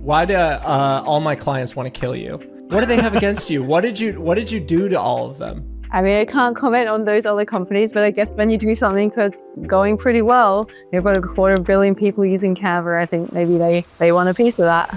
Why do all my clients want to kill you? What do they have against you? What did you do to all of them? I mean, I can't comment on those other companies, but I guess when you do something that's going pretty well, you've got 250 million people using Canva. I think maybe they want a piece of that.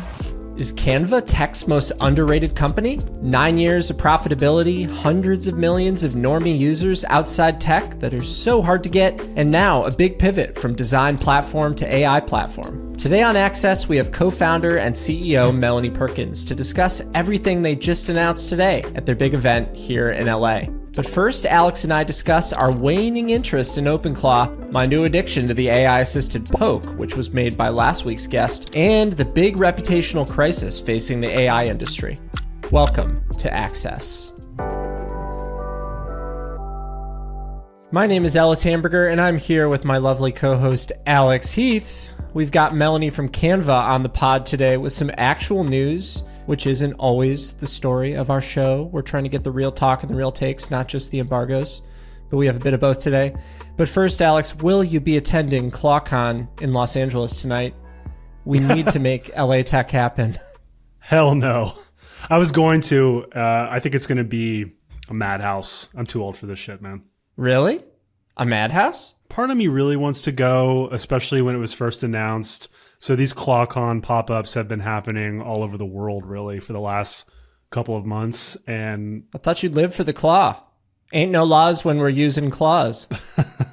Is Canva tech's most underrated company? 9 years of profitability, hundreds of millions of normie users outside tech that are so hard to get, and now a big pivot from design platform to AI platform. Today on Access, we have co-founder and CEO Melanie Perkins to discuss everything they just announced today at their big event here in LA. But first, Alex and I discuss our waning interest in OpenClaw, my new addiction to the AI-assisted Poke, which was made by last week's guest, and the big reputational crisis facing the AI industry. Welcome to Access. My name is Ellis Hamburger, and I'm here with my lovely co-host Alex Heath. We've got Melanie from Canva on the pod today with some actual news, which isn't always the story of our show. We're trying to get the real talk and the real takes, not just the embargoes, but we have a bit of both today. But first, Alex, will you be attending ClawCon in Los Angeles tonight? We need to make LA Tech happen. Hell no. I was going to. I think it's going to be a madhouse. I'm too old for this shit, man. Really? A madhouse? Part of me really wants to go, especially when it was first announced. So these ClawCon pop-ups have been happening all over the world, really, for the last couple of months. And I thought you'd live for the claw. Ain't no laws when we're using claws.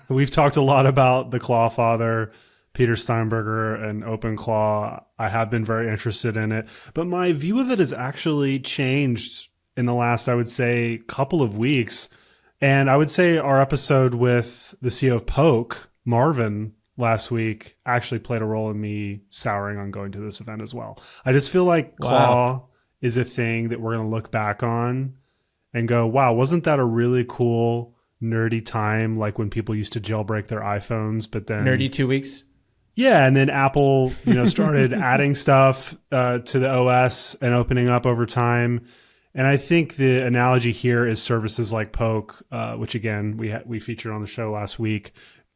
We've talked a lot about the Claw father, Peter Steinberger, and OpenClaw. I have been very interested in it. But my view of it has actually changed in the last, I would say, couple of weeks. And I would say our episode with the CEO of Poke, Marvin, last week actually played a role in me souring on going to this event as well. I just feel like Claw is a thing that we're going to look back on and go, wow, wasn't that a really cool, nerdy time? Like when people used to jailbreak their iPhones, but then... Nerdy 2 weeks? Yeah, and then Apple, started adding stuff to the OS and opening up over time. And I think the analogy here is services like Poke, which again, we featured on the show last week,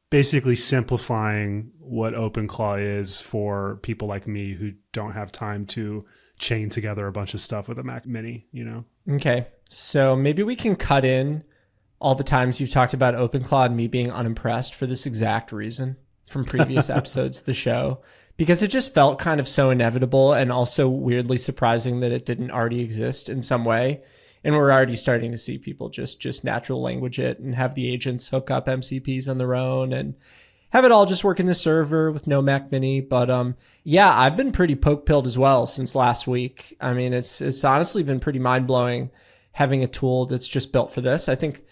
basically simplifying what OpenClaw is for people like me who don't have time to chain together a bunch of stuff with a Mac Mini, Okay, so maybe we can cut in all the times you've talked about OpenClaw and me being unimpressed for this exact reason from previous episodes of the show, because it just felt kind of so inevitable and also weirdly surprising that it didn't already exist in some way. And we're already starting to see people just natural language it and have the agents hook up MCPs on their own and have it all just work in the server with no Mac Mini. But yeah, I've been pretty poke-pilled as well since last week. I mean, it's honestly been pretty mind-blowing having a tool that's just built for this. It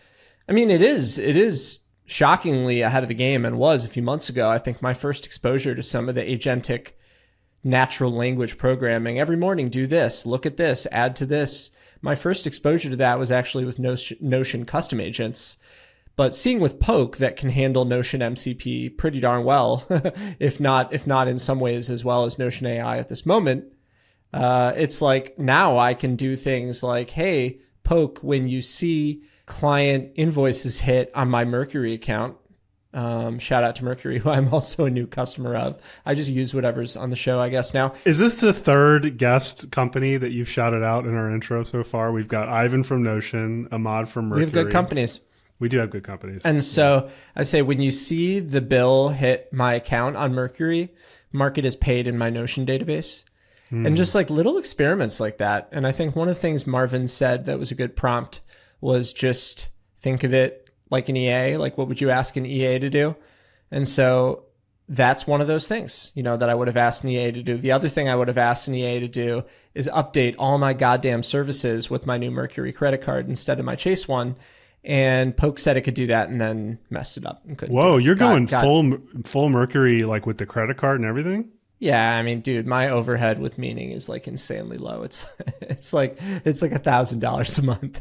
is shockingly ahead of the game and was a few months ago. I think my first exposure to some of the agentic natural language programming, every morning do this, look at this, add to this. My first exposure to that was actually with Notion custom agents, but seeing with Poke that can handle Notion MCP pretty darn well, if not in some ways as well as Notion AI at this moment, it's like now I can do things like, hey, Poke, when you see client invoices hit on my Mercury account, shout out to Mercury, who I'm also a new customer of. I just use whatever's on the show, I guess, now. Is this the third guest company that you've shouted out in our intro so far? We've got Ivan from Notion, Ahmad from Mercury. We have good companies. We do have good companies. And so I say, when you see the bill hit my account on Mercury, mark it as paid in my Notion database. And just like little experiments like that. And I think one of the things Marvin said that was a good prompt was just think of it like an EA, like what would you ask an EA to do? And so that's one of those things, that I would have asked an EA to do. The other thing I would have asked an EA to do is update all my goddamn services with my new Mercury credit card instead of my Chase one. And Poke said it could do that and then messed it up. And couldn't. Whoa, you're going full Mercury, like with the credit card and everything? Yeah, I mean, dude, my overhead with meaning is like insanely low. It's like $1,000 a month.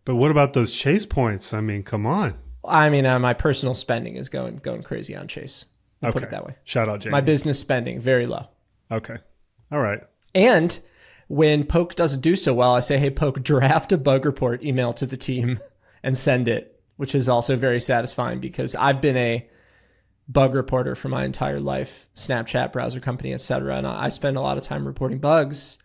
But what about those Chase points? I mean, come on. I mean, my personal spending is going crazy on Chase. I'll put it that way. Shout out, Jamie. My business spending, very low. Okay. All right. And when Poke doesn't do so well, I say, hey, Poke, draft a bug report email to the team and send it, which is also very satisfying because I've been a bug reporter for my entire life, Snapchat, browser company, etc. And I spend a lot of time reporting bugs.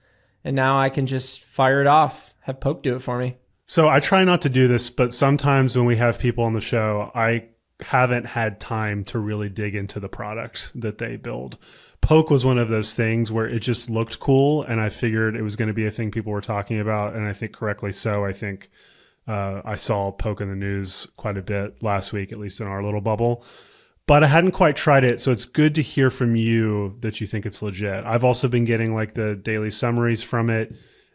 And now I can just fire it off, have Poke do it for me. So I try not to do this, but sometimes when we have people on the show, I haven't had time to really dig into the product that they build. Poke was one of those things where it just looked cool, and I figured it was going to be a thing people were talking about, and I think correctly so. I think I saw Poke in the news quite a bit last week, at least in our little bubble. But I hadn't quite tried it, so it's good to hear from you that you think it's legit. I've also been getting like the daily summaries from it,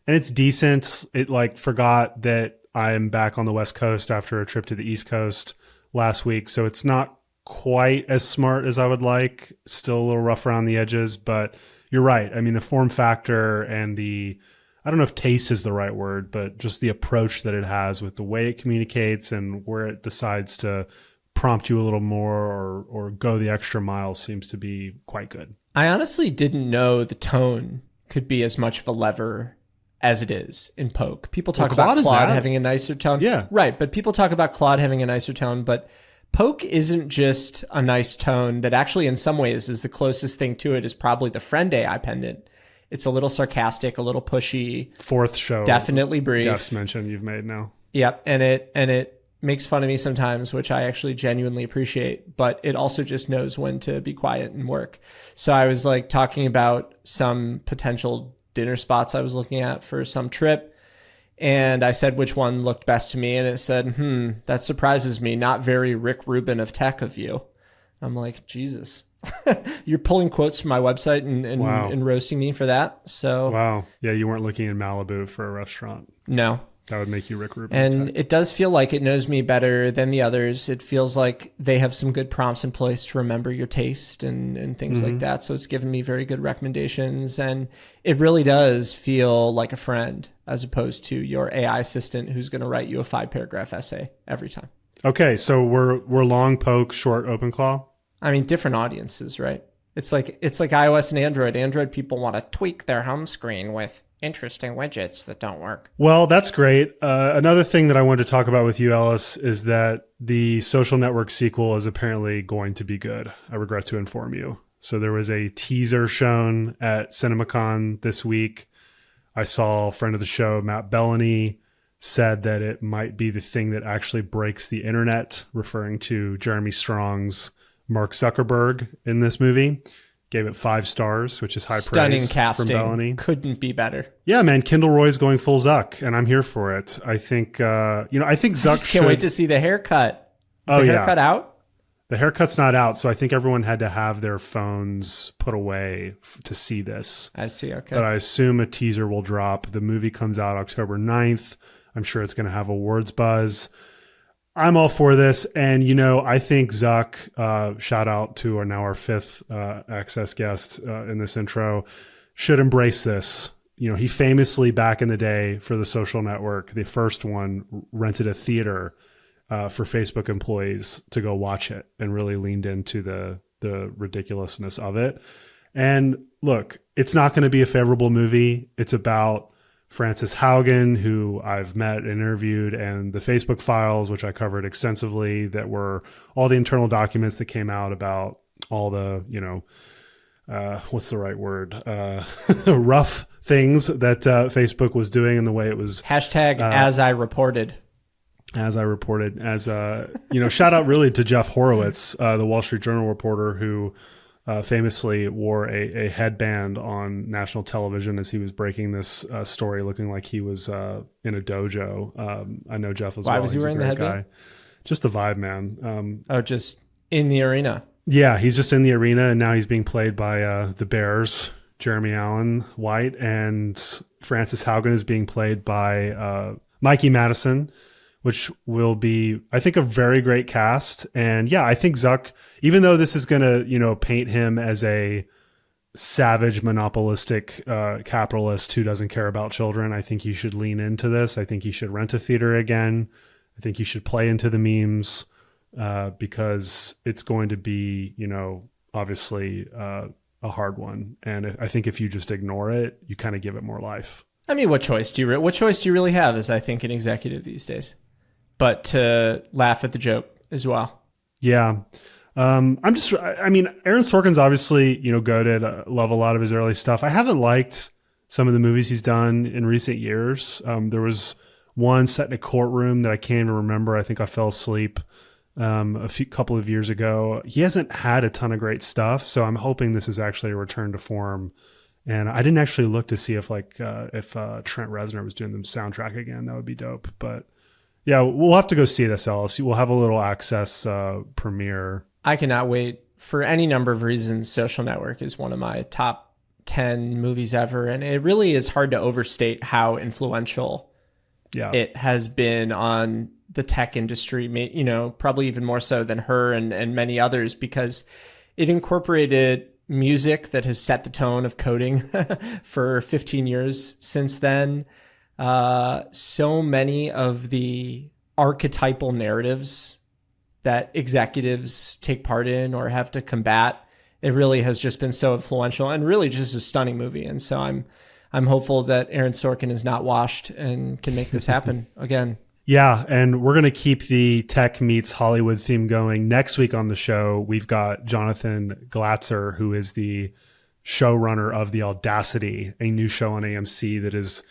and it's decent. It like forgot that I'm back on the West Coast after a trip to the East Coast last week, so it's not quite as smart as I would like. Still a little rough around the edges, but you're right. I mean, the form factor and I don't know if taste is the right word, but just the approach that it has with the way it communicates and where it decides to prompt you a little more or go the extra mile seems to be quite good. I honestly didn't know the tone could be as much of a lever as it is in Poke. People talk about Claude having a nicer tone. Yeah. Right, but people talk about Claude having a nicer tone, but Poke isn't just a nice tone that actually in some ways is the closest thing to it is probably the Friend AI pendant. It's a little sarcastic, a little pushy. Fourth show. Definitely brief. Guest mention you've made now. Yep, and it makes fun of me sometimes, which I actually genuinely appreciate, but it also just knows when to be quiet and work. So I was like talking about some potential dinner spots I was looking at for some trip, and I said which one looked best to me, and it said, that surprises me, not very Rick Rubin of tech of you. I'm like, Jesus. You're pulling quotes from my website and, Wow. and roasting me for that. So Wow. Yeah, you weren't looking in Malibu for a restaurant. No. That would make you Rick Rubin. And it does feel like it knows me better than the others. It feels like they have some good prompts in place to remember your taste and things like that. So it's given me very good recommendations. And it really does feel like a friend as opposed to your AI assistant who's going to write you a 5-paragraph essay every time. Okay, so we're long Poke, short OpenClaw. I mean, different audiences, right? It's like iOS and Android. Android people want to tweak their home screen with interesting widgets that don't work. Well, that's great. Another thing that I wanted to talk about with you, Ellis, is that the social network sequel is apparently going to be good. I regret to inform you. So there was a teaser shown at CinemaCon this week. I saw a friend of the show, Matt Bellany, said that it might be the thing that actually breaks the internet, referring to Jeremy Strong's Mark Zuckerberg in this movie. Gave it 5 stars, which is high Stunning praise casting. from Bellany. Couldn't be better. Yeah, man, Kendall Roy's going full Zuck, and I'm here for it. I think, I think Zuck I just can't wait to see the haircut. Is the haircut out? The haircut's not out, so I think everyone had to have their phones put away to see this. I see, okay. But I assume a teaser will drop. The movie comes out October 9th. I'm sure it's going to have awards buzz. I'm all for this. And, I think Zuck, shout out to our 5th Access guest in this intro, should embrace this. He famously, back in the day for the social network, the first one, rented a theater for Facebook employees to go watch it and really leaned into the ridiculousness of it. And look, it's not going to be a favorable movie. It's about Frances Haugen, who I've met and interviewed, and the Facebook files, which I covered extensively, that were all the internal documents that came out about all the, what's the right word? Rough things that Facebook was doing and the way it was. Hashtag as I reported. Shout out really to Jeff Horowitz, the Wall Street Journal reporter who famously wore a headband on national television as he was breaking this story, looking like he was in a dojo. I know Jeff as well. Why was he wearing the headband? Just the vibe, man. Just in the arena. Yeah, he's just in the arena, and now he's being played by the Bears, Jeremy Allen White, and Frances Haugen is being played by Mikey Madison, which will be, I think, a very great cast. And yeah, I think Zuck, even though this is going to, paint him as a savage, monopolistic capitalist who doesn't care about children, I think he should lean into this. I think he should rent a theater again. I think he should play into the memes because it's going to be, obviously a hard one. And I think if you just ignore it, you kind of give it more life. I mean, what choice do you really have as I think an executive these days? But to laugh at the joke as well. Yeah. I mean, Aaron Sorkin's obviously, goated. Love a lot of his early stuff. I haven't liked some of the movies he's done in recent years. There was one set in a courtroom that I can't even remember. I think I fell asleep couple of years ago. He hasn't had a ton of great stuff, so I'm hoping this is actually a return to form. And I didn't actually look to see if Trent Reznor was doing the soundtrack again. That would be dope. But yeah, we'll have to go see this, Ellis. We'll have a little access premiere. I cannot wait. For any number of reasons, Social Network is one of my top 10 movies ever. And it really is hard to overstate how influential it has been on the tech industry, probably even more so than her and many others, because it incorporated music that has set the tone of coding for 15 years since then. So many of the archetypal narratives that executives take part in or have to combat, it really has just been so influential and really just a stunning movie. And so I'm hopeful that Aaron Sorkin is not washed and can make this happen again. Yeah, and we're going to keep the tech meets Hollywood theme going. Next week on the show, we've got Jonathan Glatzer, who is the showrunner of The Audacity, a new show on AMC that is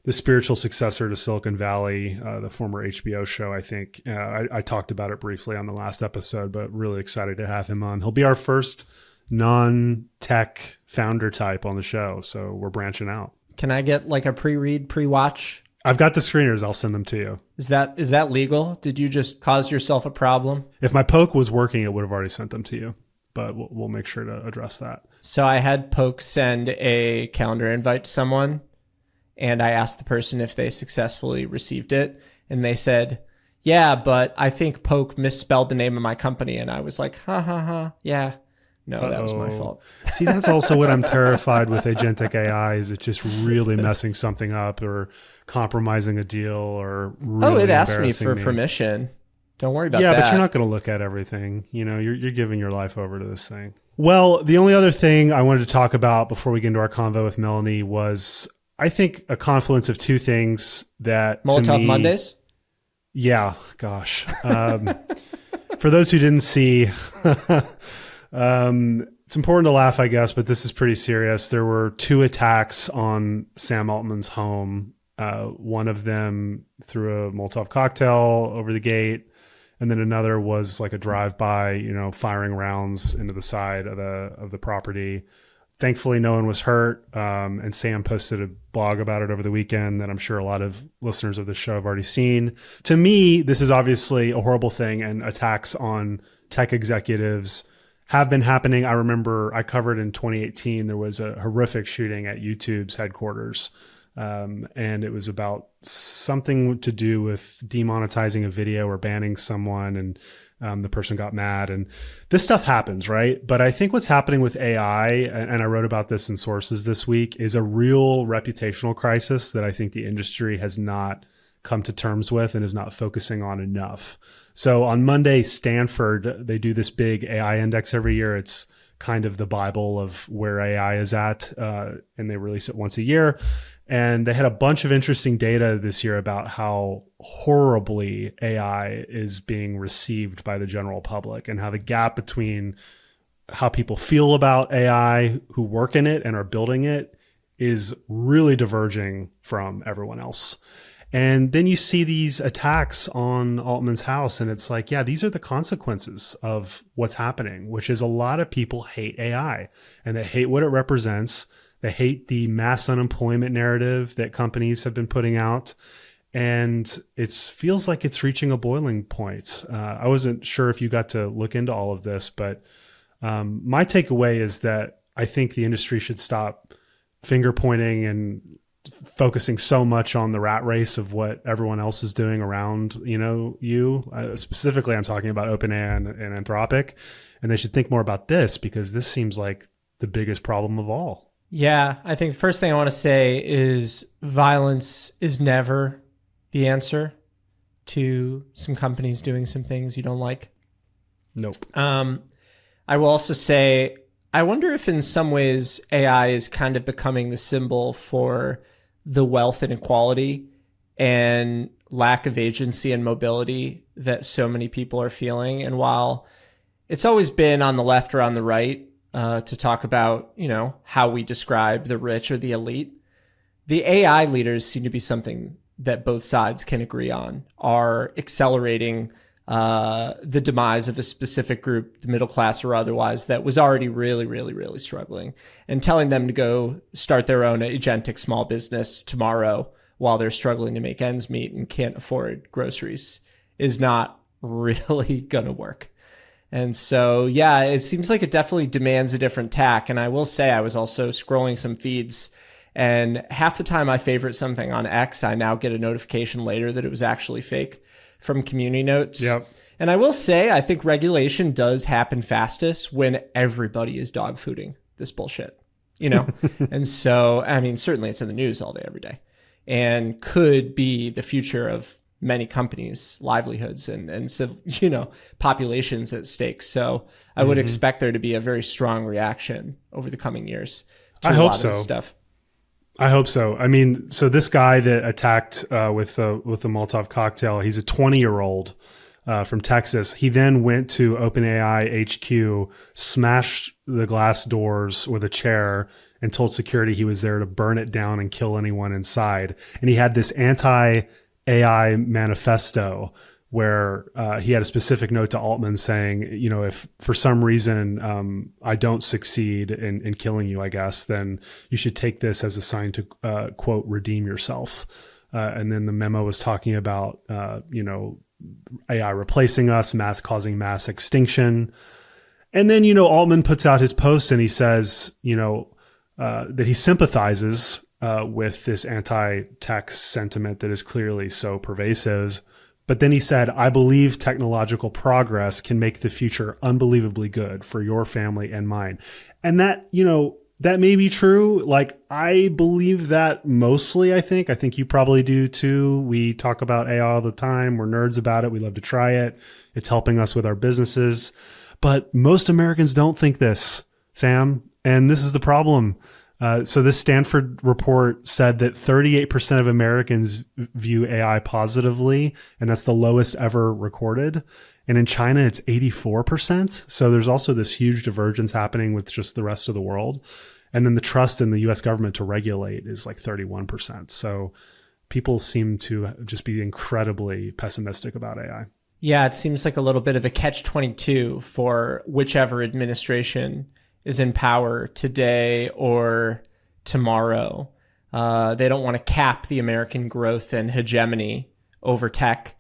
the spiritual successor to Silicon Valley, the former HBO show, I think. I talked about it briefly on the last episode, but really excited to have him on. He'll be our first non-tech founder type on the show, so we're branching out. Can I get like a pre-read, pre-watch? I've got the screeners. I'll send them to you. Is that legal? Did you just cause yourself a problem? If my Poke was working, it would have already sent them to you, but we'll make sure to address that. So I had Poke send a calendar invite to someone, and I asked the person if they successfully received it, and they said, yeah, but I think Poke misspelled the name of my company. And I was like, yeah. No, that was my fault. See, that's also what I'm terrified with agentic AI, is it's just really messing something up or compromising a deal or really it asked me for permission. Don't worry about that. Yeah, but you're not going to look at everything. You're giving your life over to this thing. Well, the only other thing I wanted to talk about before we get into our convo with Melanie was, I think, a confluence of two things that Molotov Mondays? Yeah, gosh. For those who didn't see... it's important to laugh, I guess, but this is pretty serious. There were 2 attacks on Sam Altman's home. One of them threw a Molotov cocktail over the gate, and then another was like a drive-by, firing rounds into the side of the property. Thankfully, no one was hurt. And Sam posted a blog about it over the weekend that I'm sure a lot of listeners of the show have already seen. To me, this is obviously a horrible thing, and attacks on tech executives have been happening. I remember I covered in 2018, there was a horrific shooting at YouTube's headquarters. And it was about something to do with demonetizing a video or banning someone. And the person got mad, and this stuff happens, right? But I think what's happening with AI, and I wrote about this in Sources this week, is a real reputational crisis that I think the industry has not come to terms with and is not focusing on enough. So on Monday, Stanford, they do this big AI index every year. It's kind of the Bible of where AI is at, and they release it once a year. And they had a bunch of interesting data this year about how horribly AI is being received by the general public, and how the gap between how people feel about AI who work in it and are building it is really diverging from everyone else. And then you see these attacks on Altman's house, and it's like, yeah, these are the consequences of what's happening, which is a lot of people hate AI, and they hate what it represents. They hate the mass unemployment narrative that companies have been putting out. And it feels like it's reaching a boiling point. I wasn't sure if you got to look into all of this, but my takeaway is that I think the industry should stop finger pointing and focusing so much on the rat race of what everyone else is doing around, specifically I'm talking about OpenAI and Anthropic, and they should think more about this, because this seems like the biggest problem of all. Yeah, I think the first thing I want to say is violence is never the answer to some companies doing some things you don't like. Nope. I will also say, I wonder if in some ways AI is kind of becoming the symbol for the wealth inequality and lack of agency and mobility that so many people are feeling. And while it's always been on the left or on the right to talk about, how we describe the rich or the elite. The AI leaders seem to be something that both sides can agree on, are accelerating the demise of a specific group, the middle class or otherwise, that was already really, really, really struggling, and telling them to go start their own agentic small business tomorrow while they're struggling to make ends meet and can't afford groceries is not really going to work. And so, yeah, it seems like it definitely demands a different tack. And I will say, I was also scrolling some feeds, and half the time I favorite something on X, I now get a notification later that it was actually fake from community notes. Yep. And I will say, I think regulation does happen fastest when everybody is dog fooding this bullshit, And so, I mean, certainly it's in the news all day, every day, and could be the future of many companies' livelihoods and populations at stake. So I would expect there to be a very strong reaction over the coming years to a lot of this stuff. I hope so. I mean, so this guy that attacked with the Molotov cocktail, he's a 20-year-old from Texas. He then went to OpenAI HQ, smashed the glass doors with a chair, and told security he was there to burn it down and kill anyone inside. And he had this anti-AI manifesto where he had a specific note to Altman saying, if for some reason I don't succeed in killing you, I guess, then you should take this as a sign to, quote, redeem yourself. And then the memo was talking about, AI replacing us, causing mass extinction. And then, Altman puts out his post and he says, that he sympathizes with this anti-tech sentiment that is clearly so pervasive. But then he said, I believe technological progress can make the future unbelievably good for your family and mine. And that, that may be true. Like, I believe that mostly, I think. I think you probably do too. We talk about AI all the time. We're nerds about it. We love to try it. It's helping us with our businesses. But most Americans don't think this, Sam. And this is the problem. So this Stanford report said that 38% of Americans view AI positively, and that's the lowest ever recorded. And in China, it's 84%. So there's also this huge divergence happening with just the rest of the world. And then the trust in the US government to regulate is like 31%. So people seem to just be incredibly pessimistic about AI. Yeah, it seems like a little bit of a catch-22 for whichever administration is in power today or tomorrow. They don't want to cap the American growth and hegemony over tech,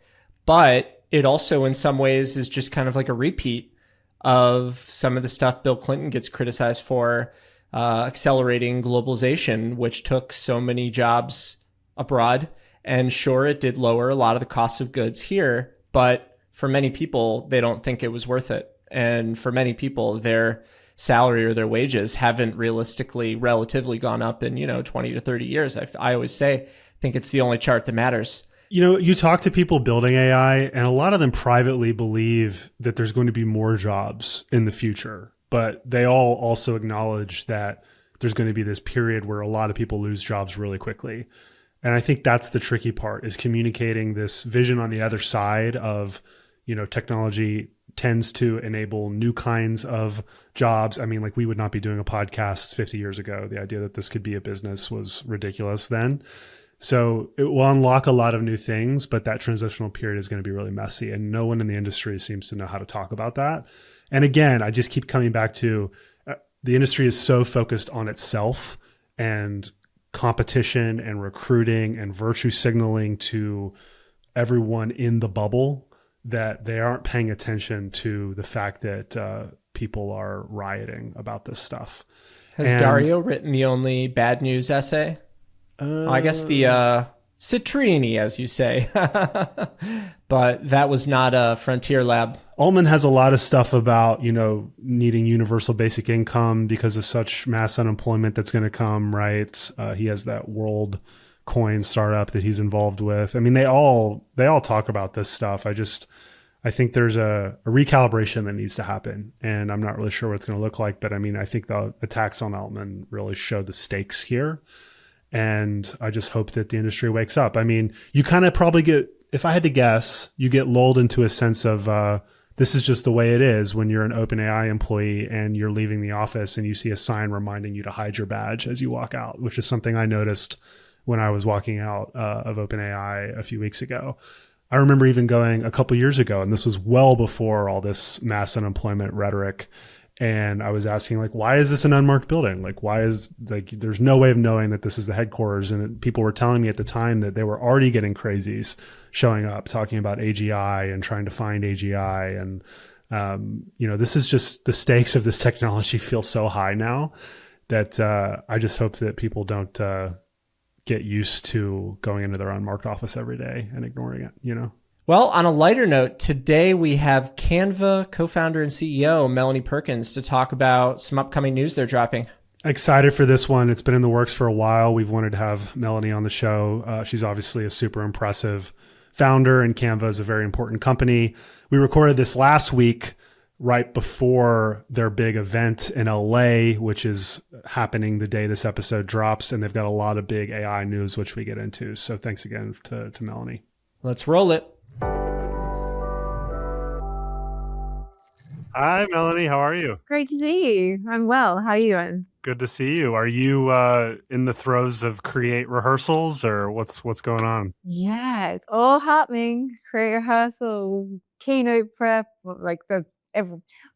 but it also in some ways is just kind of like a repeat of some of the stuff Bill Clinton gets criticized for, accelerating globalization, which took so many jobs abroad. And sure, it did lower a lot of the costs of goods here, but for many people, they don't think it was worth it. And for many people, their salary or their wages haven't relatively gone up in 20 to 30 years. I always say, I think it's the only chart that matters. You talk to people building AI, and a lot of them privately believe that there's going to be more jobs in the future, but they all also acknowledge that there's going to be this period where a lot of people lose jobs really quickly. And I think that's the tricky part, is communicating this vision on the other side of, technology tends to enable new kinds of jobs. I mean, like, we would not be doing a podcast 50 years ago. The idea that this could be a business was ridiculous then. So it will unlock a lot of new things, but that transitional period is going to be really messy. And no one in the industry seems to know how to talk about that. And again, I just keep coming back to the industry is so focused on itself and competition and recruiting and virtue signaling to everyone in the bubble that they aren't paying attention to the fact that people are rioting about this stuff. Has Dario written the only bad news essay? I guess the Citrini, as you say. But that was not a Frontier Lab. Altman has a lot of stuff about, needing universal basic income because of such mass unemployment that's going to come, right? He has that World Coin startup that he's involved with. I mean, they all talk about this stuff. I think there's a recalibration that needs to happen, and I'm not really sure what it's going to look like. But I mean, I think the attacks on Altman really show the stakes here. And I just hope that the industry wakes up. I mean, you kind of probably get, if I had to guess, you get lulled into a sense of the this is just the way it is when you're an OpenAI employee and you're leaving the office and you see a sign reminding you to hide your badge as you walk out, which is something I noticed when I was walking out of OpenAI a few weeks ago. I remember even going a couple years ago, and this was well before all this mass unemployment rhetoric. And I was asking, like, why is this an unmarked building? Like, why is, like, there's no way of knowing that this is the headquarters. And people were telling me at the time that they were already getting crazies showing up, talking about AGI and trying to find AGI. And, this is just, the stakes of this technology feel so high now that I just hope that people don't get used to going into their unmarked office every day and ignoring it, Well, on a lighter note, today we have Canva co-founder and CEO Melanie Perkins to talk about some upcoming news they're dropping. Excited for this one. It's been in the works for a while. We've wanted to have Melanie on the show. She's obviously a super impressive founder, and Canva is a very important company. We recorded this last week right before their big event in LA, which is happening the day this episode drops. And they've got a lot of big AI news, which we get into. So thanks again to Melanie. Let's roll it. Hi, Melanie. How are you? Great to see you. I'm well. How are you doing? Good to see you. Are you in the throes of create rehearsals, or what's going on? Yeah, it's all happening. Create rehearsal, keynote prep, like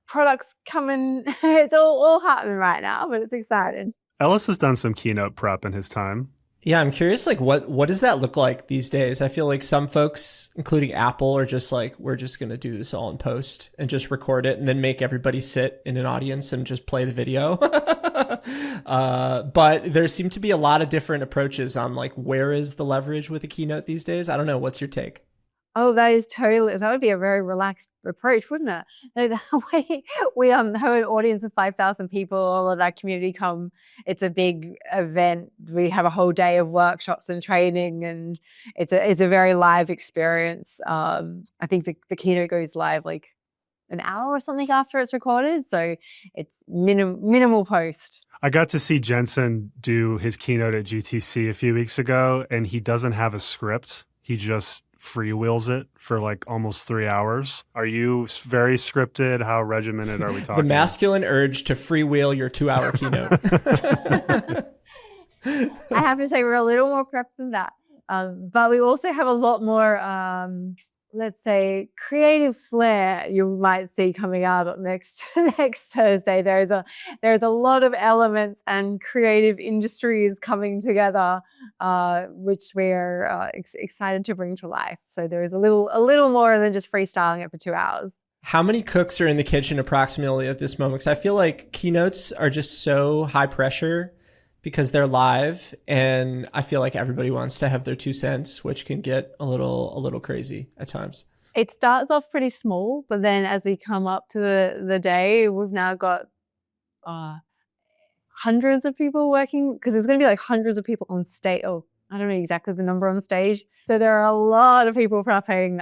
products coming. It's all happening right now, but it's exciting. Ellis has done some keynote prep in his time. Yeah, I'm curious, like, what does that look like these days? I feel like some folks, including Apple, are just like, we're just going to do this all in post and just record it and then make everybody sit in an audience and just play the video. But there seem to be a lot of different approaches on, like, where is the leverage with a keynote these days? I don't know. What's your take? Oh, that would be a very relaxed approach, wouldn't it? No, the way we have an audience of 5,000 people, all of that community come. It's a big event. We have a whole day of workshops and training, and it's a very live experience. I think the keynote goes live like an hour or something after it's recorded, so it's minimal post. I got to see Jensen do his keynote at GTC a few weeks ago, and he doesn't have a script. He just freewheels it for like almost 3 hours. Are you very scripted? How regimented are we talking? The masculine urge to freewheel your 2-hour keynote. I have to say we're a little more prepped than that. But we also have a lot more, let's say, creative flair you might see coming out next Thursday. There's a lot of elements and creative industries coming together, which we're excited to bring to life. So there is a little more than just freestyling it for 2 hours. How many cooks are in the kitchen approximately at this moment? Because I feel like keynotes are just so high pressure because they're live, and I feel like everybody wants to have their 2 cents, which can get a little crazy at times. It starts off pretty small, but then as we come up to the day, we've now got hundreds of people working, because there's going to be like hundreds of people on stage. Oh, I don't know exactly the number on stage. So there are a lot of people prepping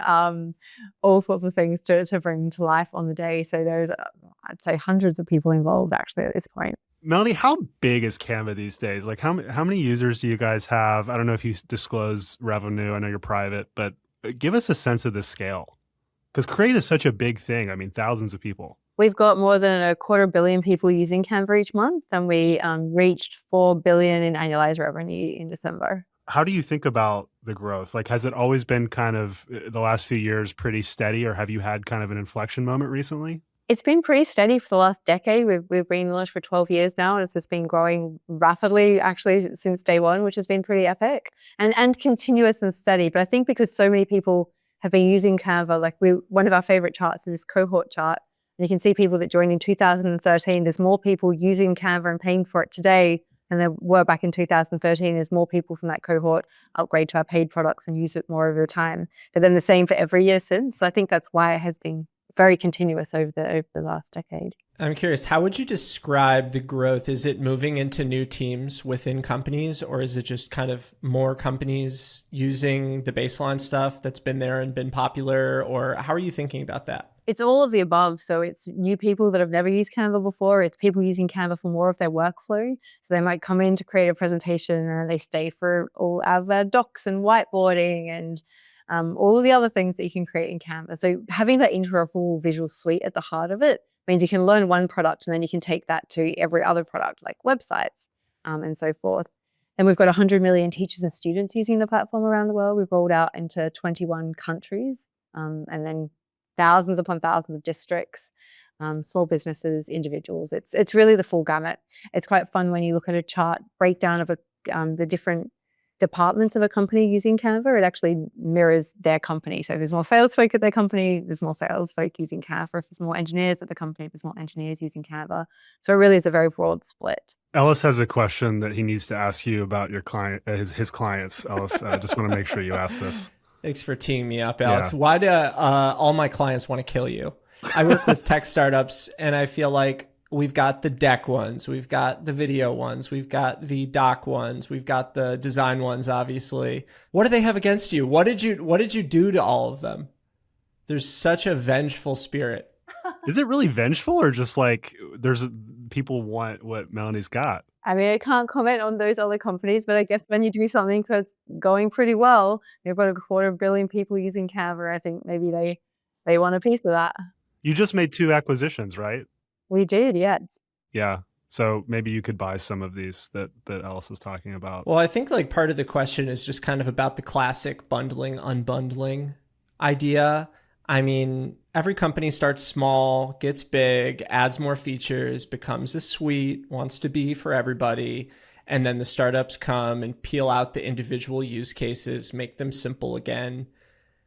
all sorts of things to bring to life on the day. So there's, I'd say, hundreds of people involved actually at this point. Melanie, how big is Canva these days? Like how many users do you guys have? I don't know if you disclose revenue. I know you're private, but give us a sense of the scale. Because Create is such a big thing. I mean, thousands of people. We've got more than 250 million people using Canva each month, and we reached 4 billion in annualized revenue in December. How do you think about the growth? Like, has it always been kind of the last few years pretty steady, or have you had kind of an inflection moment recently? It's been pretty steady for the last decade. We've been launched for 12 years now, and it's just been growing rapidly, actually, since day one, which has been pretty epic and continuous and steady. But I think because so many people have been using Canva, like one of our favorite charts is this cohort chart. And you can see people that joined in 2013. There's more people using Canva and paying for it today than there were back in 2013. There's more people from that cohort upgrade to our paid products and use it more over time. But then the same for every year since. So I think that's why it has been very continuous over the last decade. I'm curious, how would you describe the growth? Is it moving into new teams within companies, or is it just kind of more companies using the baseline stuff that's been there and been popular? Or how are you thinking about that? It's all of the above. So it's new people that have never used Canva before. It's people using Canva for more of their workflow. So they might come in to create a presentation and they stay for all of their docs and whiteboarding and all of the other things that you can create in Canva. So having that interoperable visual suite at the heart of it means you can learn one product and then you can take that to every other product like websites and so forth. And we've got 100 million teachers and students using the platform around the world. We've rolled out into 21 countries and then thousands upon thousands of districts, small businesses, individuals. It's really the full gamut. It's quite fun when you look at a chart breakdown of the different departments of a company using Canva. It actually mirrors their company. So if there's more sales folk at their company, there's more sales folk using Canva. If there's more engineers at the company, there's more engineers using Canva. So it really is a very broad split. Ellis has a question that he needs to ask you about your client, his clients. Ellis, I just want to make sure you ask this. Thanks for teeing me up, Alex. Yeah. Why do all my clients want to kill you? I work with tech startups, and I feel like we've got the deck ones, we've got the video ones, we've got the doc ones, we've got the design ones, obviously. What do they have against you? What did you do to all of them? There's such a vengeful spirit. Is it really vengeful, or just like people want what Melanie's got? I mean, I can't comment on those other companies, but I guess when you do something that's going pretty well, you've got 250 million people using Canva. I think maybe they want a piece of that. You just made 2 acquisitions, right? We did, yeah. Yeah. So maybe you could buy some of these that Ellis is talking about. Well, I think like part of the question is just kind of about the classic bundling, unbundling idea. I mean, every company starts small, gets big, adds more features, becomes a suite, wants to be for everybody. And then the startups come and peel out the individual use cases, make them simple again.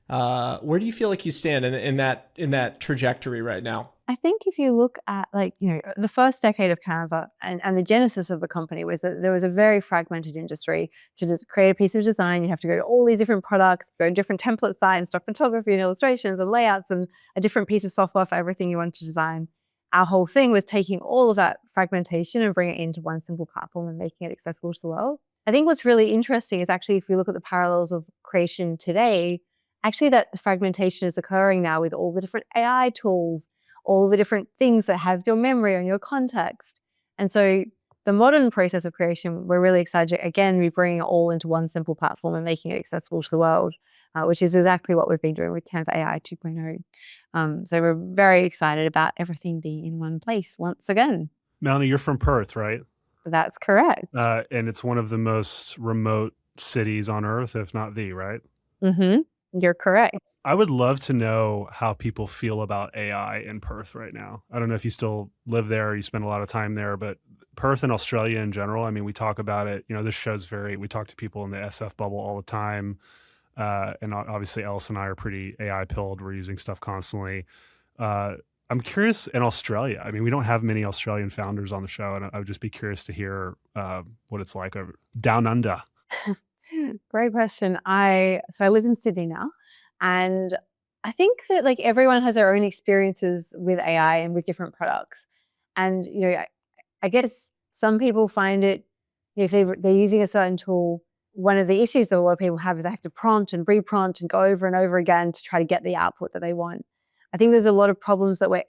Where do you feel like you stand in that trajectory right now? I think if you look at the first decade of Canva and the genesis of the company was that there was a very fragmented industry. To just create a piece of design, you have to go to all these different products, go to different template sites, stock photography and illustrations and layouts and a different piece of software for everything you want to design. Our whole thing was taking all of that fragmentation and bringing it into one simple platform and making it accessible to the world. I think what's really interesting is actually if you look at the parallels of creation today, actually that fragmentation is occurring now with all the different AI tools, all the different things that have your memory and your context. And so the modern process of creation, we're really excited to, again, be bringing it all into one simple platform and making it accessible to the world, which is exactly what we've been doing with Canva AI 2.0. So we're very excited about everything being in one place once again. Melanie, you're from Perth, right? That's correct. And it's one of the most remote cities on earth, if not the, right? Mm-hmm. You're correct. I would love to know how people feel about AI in Perth right now. I don't know if you still live there or you spend a lot of time there, but Perth and Australia in general, I mean, we talk about it, this show's we talk to people in the SF bubble all the time. And obviously Ellis and I are pretty AI pilled. We're using stuff constantly. I'm curious in Australia. I mean, we don't have many Australian founders on the show, and I would just be curious to hear what it's like down under. Great question. I live in Sydney now, and I think that everyone has their own experiences with AI and with different products. And I guess some people find it, if they're using a certain tool, one of the issues that a lot of people have is they have to prompt and re-prompt and go over and over again to try to get the output that they want. I think there's a lot of problems that we're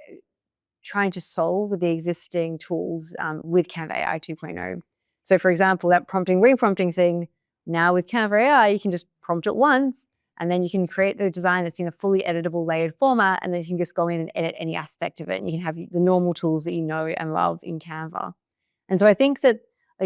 trying to solve with the existing tools with Canva AI 2.0. So for example, that prompting, re-prompting thing, now with Canva AI, you can just prompt it once, and then you can create the design that's in a fully editable layered format, and then you can just go in and edit any aspect of it, and you can have the normal tools that you know and love in Canva. And so I think that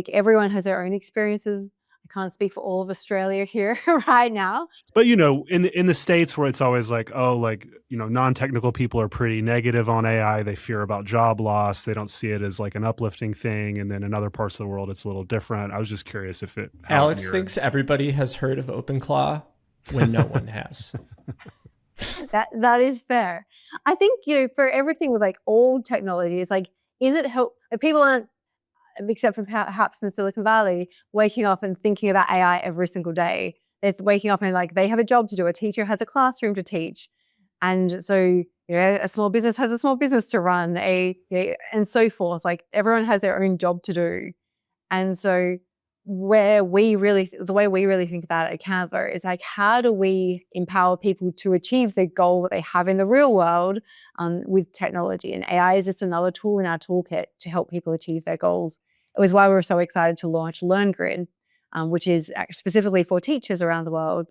everyone has their own experiences. I can't speak for all of Australia here right now. But in the States where it's always non-technical people are pretty negative on AI. They fear about job loss. They don't see it as an uplifting thing. And then in other parts of the world, it's a little different. I was just curious if Alex thinks everybody has heard of OpenClaw when no one has. That is fair. I think, for everything with old technology, it's is it help? People aren't, except for perhaps in Silicon Valley, waking up and thinking about AI every single day. They're waking up and they have a job to do. A teacher has a classroom to teach. And so, a small business has a small business to run, and so forth. Everyone has their own job to do. And so the way we really think about it at Canva is how do we empower people to achieve the goal that they have in the real world with technology? And AI is just another tool in our toolkit to help people achieve their goals. It was why we were so excited to launch LearnGrid, which is specifically for teachers around the world.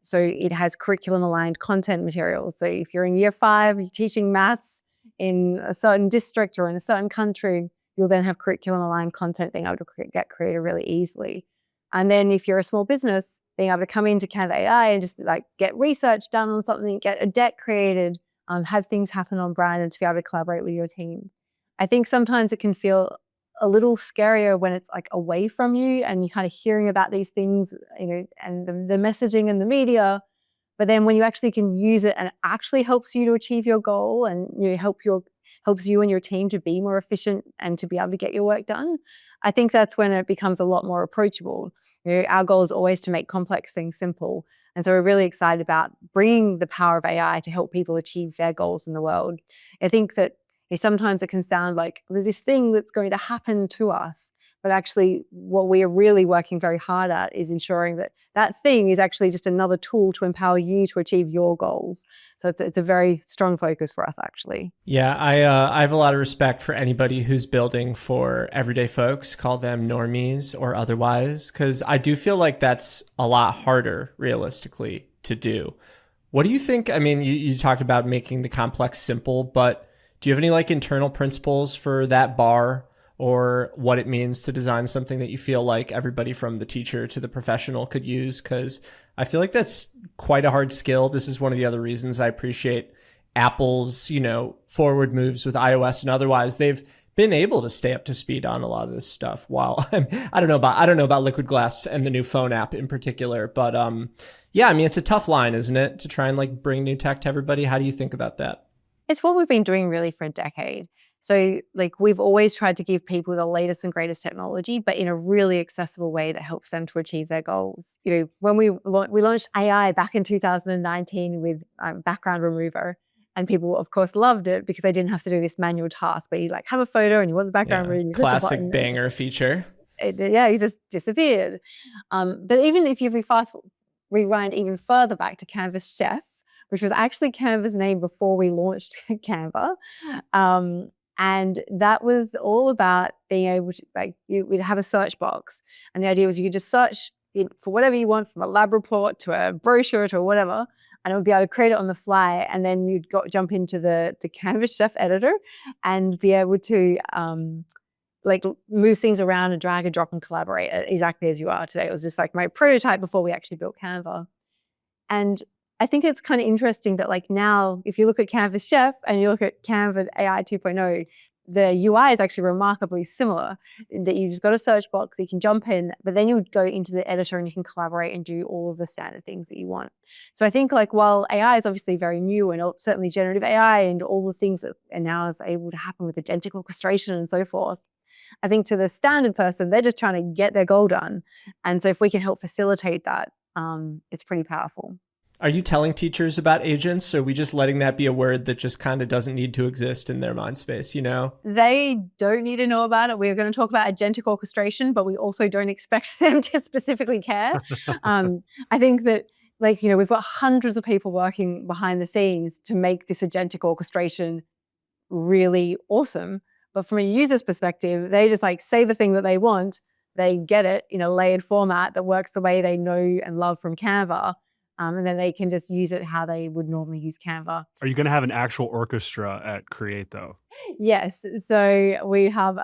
So it has curriculum aligned content materials. So if you're in year 5, you're teaching maths in a certain district or in a certain country, you'll then have curriculum aligned content being able to get created really easily. And then if you're a small business, being able to come into Canva AI and just like get research done on something, get a deck created, have things happen on brand, and to be able to collaborate with your team. I think sometimes it can feel a little scarier when it's like away from you and you're kind of hearing about these things, and the messaging in the media. But then when you actually can use it and it actually helps you to achieve your goal and helps you and your team to be more efficient and to be able to get your work done, I think that's when it becomes a lot more approachable. Our goal is always to make complex things simple. And so we're really excited about bringing the power of AI to help people achieve their goals in the world. I think that sometimes it can sound like there's this thing that's going to happen to us, but actually what we are really working very hard at is ensuring that that thing is actually just another tool to empower you to achieve your goals. So it's a very strong focus for us, actually. Yeah, I have a lot of respect for anybody who's building for everyday folks, call them normies or otherwise, because I do feel like that's a lot harder realistically to do. What do you think? I mean, you talked about making the complex simple, but do you have any like internal principles for that bar or what it means to design something that you feel like everybody from the teacher to the professional could use? Because I feel like that's quite a hard skill. This is one of the other reasons I appreciate Apple's, forward moves with iOS and otherwise. They've been able to stay up to speed on a lot of this stuff. While I don't know about Liquid Glass and the new phone app in particular, but yeah, I mean, it's a tough line, isn't it, to try and like bring new tech to everybody? How do you think about that? It's what we've been doing really for a decade. So like we've always tried to give people the latest and greatest technology, but in a really accessible way that helps them to achieve their goals. When we launched AI back in 2019 with background remover, and people of course loved it because they didn't have to do this manual task where you like have a photo and you want the background removed. You classic banger feature. You just disappeared. But even if you rewind even further back to Canva's Chef, which was actually Canva's name before we launched Canva. And that was all about being able to, you would have a search box. And the idea was you could just search for whatever you want, from a lab report to a brochure to whatever, and it would be able to create it on the fly. And then you'd jump into the Canva Chef editor and be able to move things around and drag and drop and collaborate exactly as you are today. It was just like my prototype before we actually built Canva. And I think it's kind of interesting that now, if you look at Canva Chef and you look at Canva AI 2.0, the UI is actually remarkably similar, that you've just got a search box, you can jump in, but then you would go into the editor and you can collaborate and do all of the standard things that you want. So I think while AI is obviously very new, and certainly generative AI and all the things that are now is able to happen with agentic orchestration and so forth, I think to the standard person, they're just trying to get their goal done. And so if we can help facilitate that, it's pretty powerful. Are you telling teachers about agents, or are we just letting that be a word that just kind of doesn't need to exist in their mind space, They don't need to know about it. We're going to talk about agentic orchestration, but we also don't expect them to specifically care. I think that we've got hundreds of people working behind the scenes to make this agentic orchestration really awesome. But from a user's perspective, they just say the thing that they want. They get it in a layered format that works the way they know and love from Canva. And then they can just use it how they would normally use Canva. Are you going to have an actual orchestra at Create, though? Yes. So we have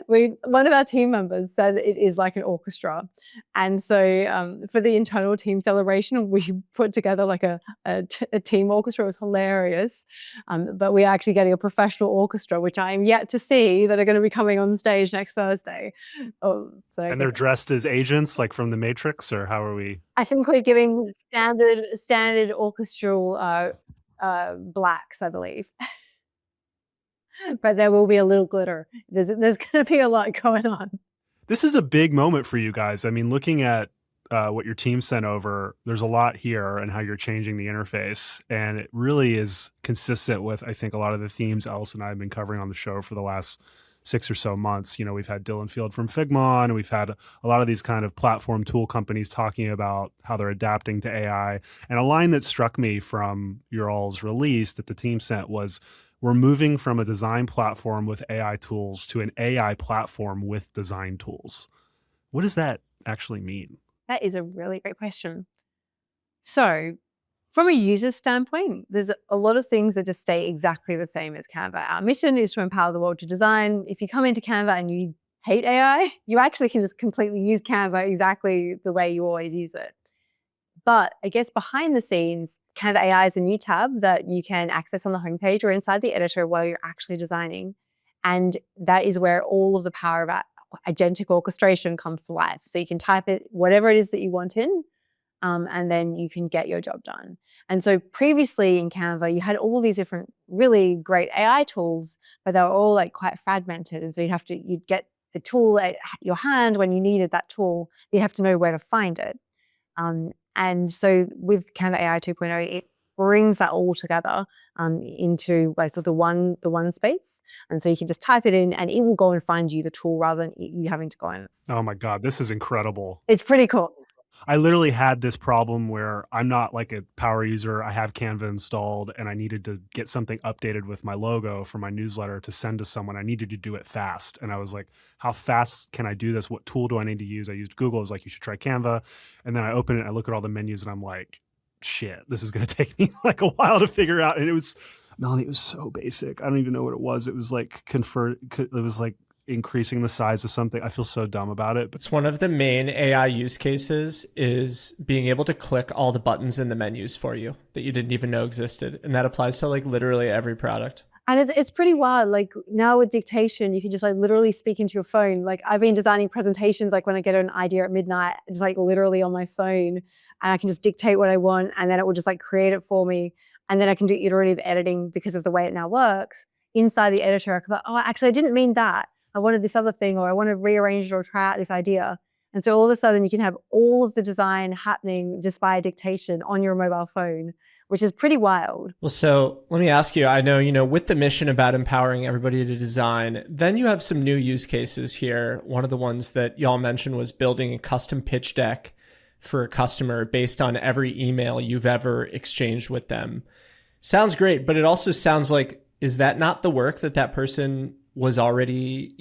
one of our team members said it is like an orchestra. And so for the internal team celebration, we put together a team orchestra. It was hilarious. But we're actually getting a professional orchestra, which I am yet to see, that are going to be coming on stage next Thursday. And they're dressed as agents, like from The Matrix, or how are we? I think we're giving standard orchestral blacks, I believe. But there will be a little glitter. There's going to be a lot going on. This is a big moment for you guys. I mean, looking at what your team sent over, there's a lot here and how you're changing the interface. And it really is consistent with, I think, a lot of the themes Ellis and I have been covering on the show for the last 6 or so months. We've had Dylan Field from Figma, and we've had a lot of these kind of platform tool companies talking about how they're adapting to AI. And a line that struck me from your all's release that the team sent was, we're moving from a design platform with AI tools to an AI platform with design tools. What does that actually mean? That is a really great question. So from a user standpoint, there's a lot of things that just stay exactly the same as Canva. Our mission is to empower the world to design. If you come into Canva and you hate AI, you actually can just completely use Canva exactly the way you always use it. But I guess behind the scenes, Canva AI is a new tab that you can access on the homepage or inside the editor while you're actually designing. And that is where all of the power of agentic orchestration comes to life. So you can type it, whatever it is that you want in, and then you can get your job done. And so previously in Canva, you had all these different really great AI tools, but they were all like quite fragmented. And so you'd get the tool at your hand when you needed that tool. You have to know where to find it. And so with Canva AI 2.0, it brings that all together into like the one space. And so you can just type it in and it will go and find you the tool rather than you having to go in. Oh my God, this is incredible. It's pretty cool. I literally had this problem where I'm not like a power user. I have Canva installed and I needed to get something updated with my logo for my newsletter to send to someone. I needed to do it fast. And I was like, how fast can I do this? What tool do I need to use? I used Google. It was like, you should try Canva. And then I open it and I look at all the menus and I'm like, shit, this is going to take me like a while to figure out. And Melanie, it was so basic. I don't even know what it was. It was like increasing the size of something. I feel so dumb about it. But it's one of the main AI use cases is being able to click all the buttons in the menus for you that you didn't even know existed. And that applies to like literally every product. And it's pretty wild. Like now with dictation, you can just like literally speak into your phone. Like I've been designing presentations, like when I get an idea at midnight, just like literally on my phone, and I can just dictate what I want and then it will just like create it for me. And then I can do iterative editing because of the way it now works. Inside the editor, I can go, oh, actually I didn't mean that. I wanted this other thing, or I want to rearrange it or try out this idea. And so all of a sudden you can have all of the design happening just by dictation on your mobile phone, which is pretty wild. Well, so let me ask you, I know, with the mission about empowering everybody to design, then you have some new use cases here. One of the ones that y'all mentioned was building a custom pitch deck for a customer based on every email you've ever exchanged with them. Sounds great, but it also sounds like, is that not the work that person was already,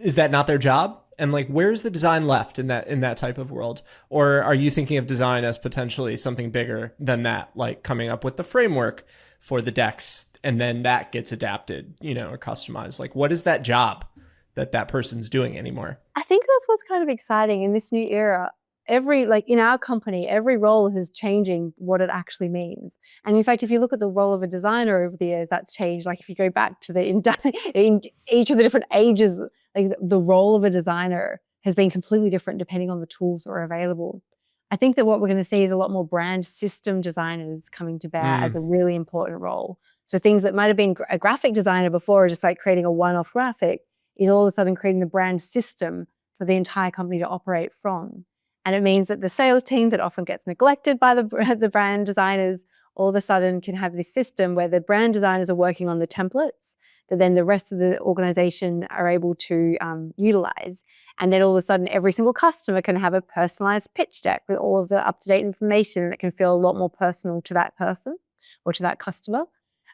is that not their job? And like, where's the design left in that type of world? Or are you thinking of design as potentially something bigger than that, like coming up with the framework for the decks and then that gets adapted, or customized? Like, what is that job that person's doing anymore? I think that's what's kind of exciting in this new era. In our company, every role is changing what it actually means. And in fact, if you look at the role of a designer over the years, that's changed. Like if you go back to in each of the different ages, like the role of a designer has been completely different depending on the tools that are available. I think that what we're going to see is a lot more brand system designers coming to bear as a really important role. So things that might have been a graphic designer before, just like creating a one-off graphic, is all of a sudden creating the brand system for the entire company to operate from. And it means that the sales team that often gets neglected by the brand designers all of a sudden can have this system where the brand designers are working on the templates that then the rest of the organization are able to utilize. And then all of a sudden, every single customer can have a personalized pitch deck with all of the up-to-date information, and it can feel a lot more personal to that person or to that customer.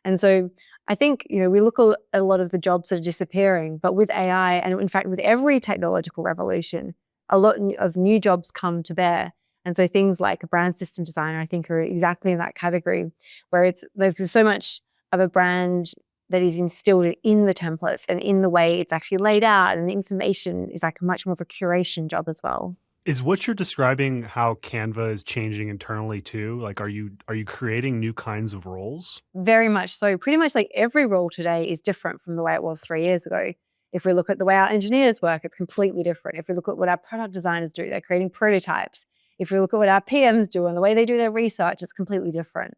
And so I think, we look at a lot of the jobs that are disappearing, but with AI, and in fact, with every technological revolution, a lot of new jobs come to bear. And so things like a brand system designer, I think, are exactly in that category, where there's so much of a brand that is instilled in the template and in the way it's actually laid out, and the information is like much more of a curation job as well. Is what you're describing how Canva is changing internally too? Like, are you creating new kinds of roles? Very much so. Pretty much like every role today is different from the way it was 3 years ago. If we look at the way our engineers work, it's completely different. If we look at what our product designers do, they're creating prototypes. If we look at what our PMs do and the way they do their research, it's completely different.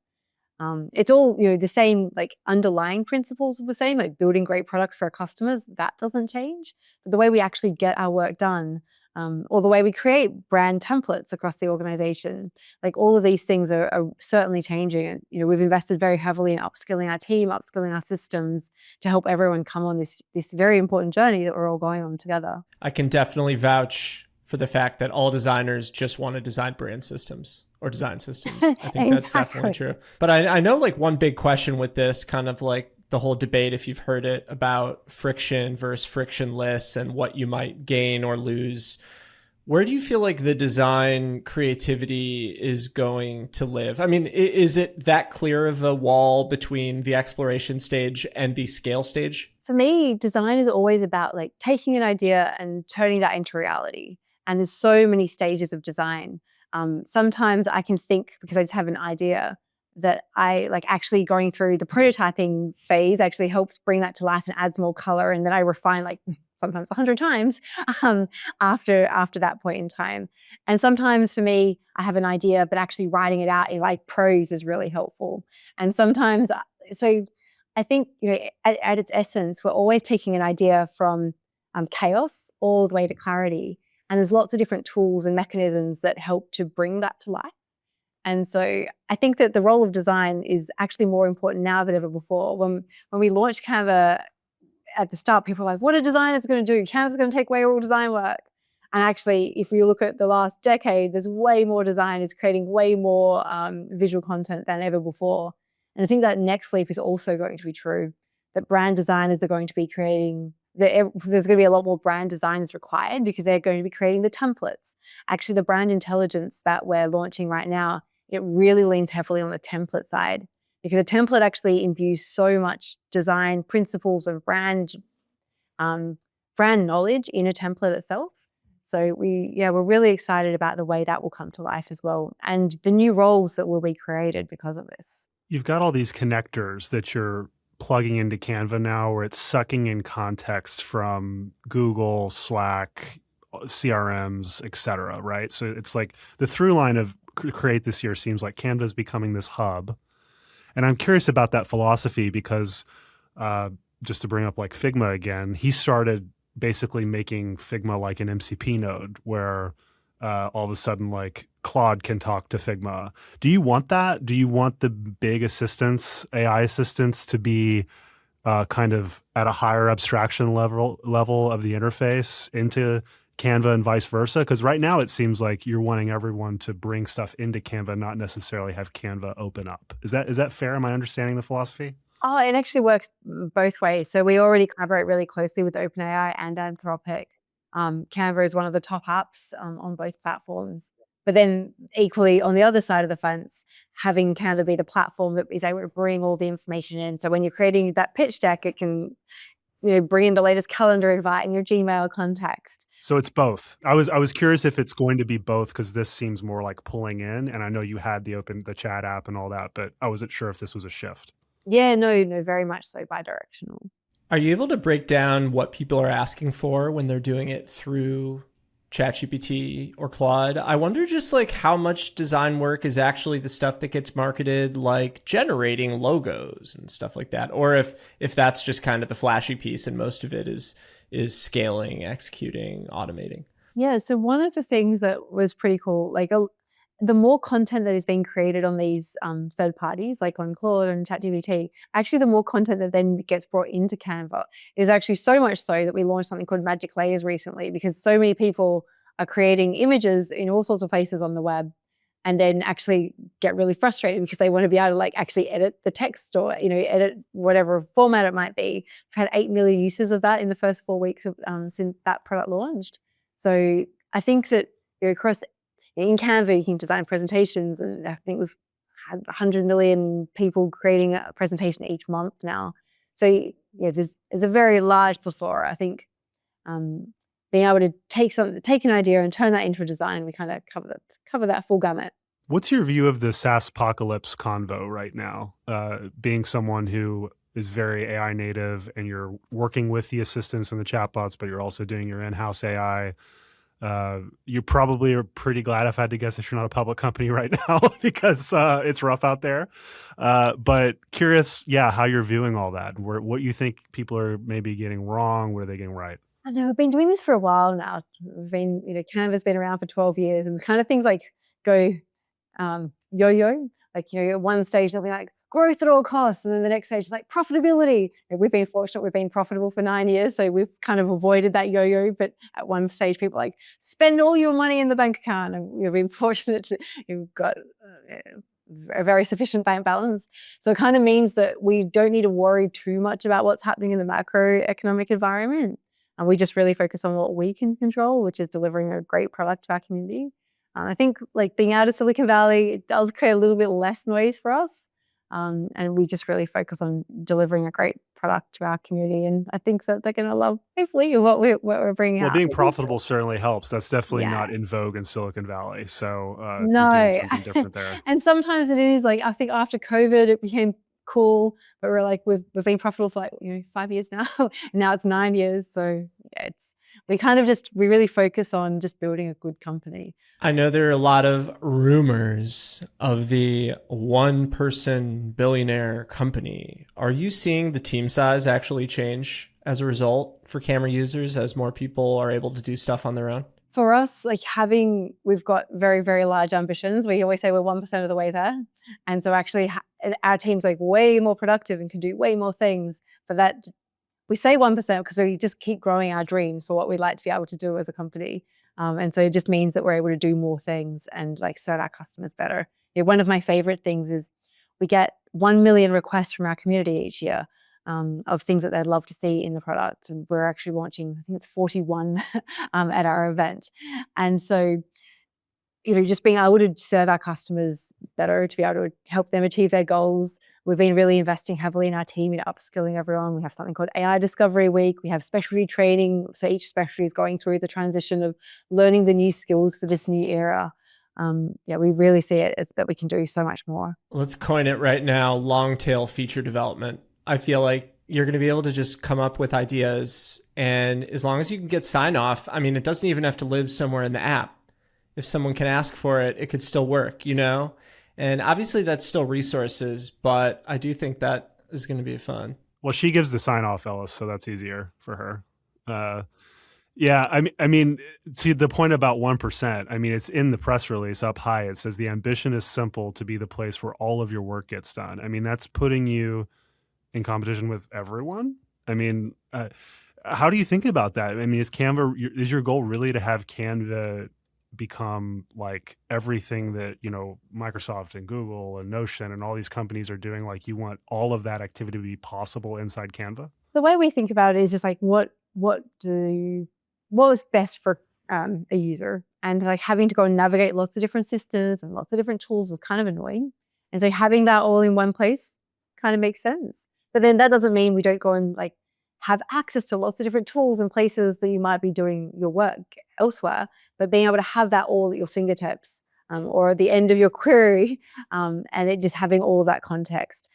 It's all, the same, like underlying principles are the same, like building great products for our customers, that doesn't change. But the way we actually get our work done, or the way we create brand templates across the organization, like all of these things are certainly changing. And, we've invested very heavily in upskilling our team, upskilling our systems to help everyone come on this very important journey that we're all going on together. I can definitely vouch for the fact that all designers just want to design brand systems or design systems. I think that's definitely true. But I know like one big question with this, kind of like the whole debate, if you've heard it, about friction versus frictionless and what you might gain or lose Where do you feel like the design creativity is going to live? I mean, is it that clear of a wall between the exploration stage and the scale stage? For me, design is always about like taking an idea and turning that into reality. And there's so many stages of design. Sometimes I can think, because I just have an idea, that I like actually going through the prototyping phase actually helps bring that to life and adds more color. And then I refine like sometimes 100 times after that point in time. And sometimes for me, I have an idea, but actually writing it out in like prose is really helpful. And sometimes, so I think, at its essence, we're always taking an idea from chaos all the way to clarity. And there's lots of different tools and mechanisms that help to bring that to life. And so I think that the role of design is actually more important now than ever before. When we launched Canva at the start, people were like, what are designers going to do? Canva's going to take away all design work. And actually, if we look at the last decade, there's way more designers creating way more visual content than ever before. And I think that next leap is also going to be true, that brand designers are going to be creating, there's going to be a lot more brand designers required because they're going to be creating the templates. Actually, the brand intelligence that we're launching right now, it really leans heavily on the template side, because a template actually imbues so much design principles and brand knowledge in a template itself. So we're really excited about the way that will come to life as well, and the new roles that will be created because of this. You've got all these connectors that you're plugging into Canva now, where it's sucking in context from Google, Slack, CRMs, et cetera, right? So it's like the through line of Create this year seems like Canva is becoming this hub. And I'm curious about that philosophy because just to bring up like Figma again, he started basically making Figma like an MCP node where all of a sudden like Claude can talk to Figma. Do you want that? Do you want the big assistants, AI assistants, to be kind of at a higher abstraction level of the interface into Canva and vice versa? Because right now it seems like you're wanting everyone to bring stuff into Canva, not necessarily have Canva open up. Is that fair? Am I understanding the philosophy? Oh, it actually works both ways. So we already collaborate really closely with OpenAI and Anthropic. Canva is one of the top apps on both platforms. But then equally on the other side of the fence, having Canva be the platform that is able to bring all the information in. So when you're creating that pitch deck, it can bring in the latest calendar invite in your Gmail context. So it's both. I was curious if it's going to be both, because this seems more like pulling in, and I know you had the chat app and all that, but I wasn't sure if this was a shift. Yeah, no, very much so bidirectional. Are you able to break down what people are asking for when they're doing it through ChatGPT or Claude? I wonder just like how much design work is actually the stuff that gets marketed, like generating logos and stuff like that, or if that's just kind of the flashy piece and most of it is scaling, executing, automating. Yeah, so one of the things that was pretty cool, like the more content that is being created on these third parties, like on Claude and ChatGPT, actually the more content that then gets brought into Canva is actually so much so that we launched something called Magic Layers recently, because so many people are creating images in all sorts of places on the web and then actually get really frustrated because they want to be able to like actually edit the text or, edit whatever format it might be. We've had 8 million uses of that in the first 4 weeks of, since that product launched. So I think that across in Canva, you can design presentations, and I think we've had 100 million people creating a presentation each month now. So it's a very large plethora. I think being able to take an idea and turn that into a design, we kind of cover that full gamut. What's your view of the SaaS apocalypse convo right now? Being someone who is very AI native and you're working with the assistants and the chatbots, but you're also doing your in-house AI. You probably are pretty glad, if I had to guess, that you're not a public company right now because it's rough out there. But curious, how you're viewing all that, what you think people are maybe getting wrong, what are they getting right? I know we've been doing this for a while now. We've been, Canva's been around for 12 years, and kind of things like go yo-yo. Like, at one stage they'll be like growth at all costs, and then the next stage is like profitability. And we've been fortunate; we've been profitable for 9 years, so we've kind of avoided that yo-yo. But at one stage, people are like spend all your money in the bank account, and we've been fortunate to you've got a very sufficient bank balance. So it kind of means that we don't need to worry too much about what's happening in the macroeconomic environment. And we just really focus on what we can control, which is delivering a great product to our community. I think like being out of Silicon Valley, it does create a little bit less noise for us. And we just really focus on delivering a great product to our community. And I think that they're going to love, hopefully, what we're bringing Well, out. being profitable certainly helps. That's definitely Yeah. not in vogue in Silicon Valley. So you're No. doing something different there. And sometimes it is like, I think after COVID, it became cool, but we're like, we've been profitable for like, 5 years now. Now it's 9 years. So yeah, we really focus on just building a good company. I know there are a lot of rumors of the one-person billionaire company. Are you seeing the team size actually change as a result for camera users as more people are able to do stuff on their own? For us, we've got very, very large ambitions. We always say we're 1% of the way there. And so actually our team's like way more productive and can do way more things. For that, we say 1% because we just keep growing our dreams for what we'd like to be able to do with a company. And so it just means that we're able to do more things and like serve our customers better. One of my favorite things is we get 1 million requests from our community each year of things that they'd love to see in the product. And we're actually launching, I think it's 41 at our event. And so, just being able to serve our customers better, to be able to help them achieve their goals. We've been really investing heavily in our team in upskilling everyone. We have something called AI Discovery Week. We have specialty training. So each specialty is going through the transition of learning the new skills for this new era. We really see it as that we can do so much more. Let's coin it right now, long tail feature development. I feel like you're going to be able to just come up with ideas, and as long as you can get sign off, I mean, it doesn't even have to live somewhere in the app. If someone can ask for it, it could still work, And obviously that's still resources, but I do think that is going to be fun. Well, she gives the sign off, Ellis, so that's easier for her. I mean, to the point about 1%, I mean, it's in the press release up high. It says the ambition is simple to be the place where all of your work gets done. I mean, that's putting you in competition with everyone. I mean, how do you think about that? I mean, is your goal really to have Canva become like everything that Microsoft and Google and Notion and all these companies are doing? Like, you want all of that activity to be possible inside Canva? The way we think about it is just like what is best for a user, and like having to go and navigate lots of different systems and lots of different tools is kind of annoying. And so having that all in one place kind of makes sense. But then that doesn't mean we don't go and like have access to lots of different tools and places that you might be doing your work elsewhere, but being able to have that all at your fingertips or at the end of your query, and it just having all of that context.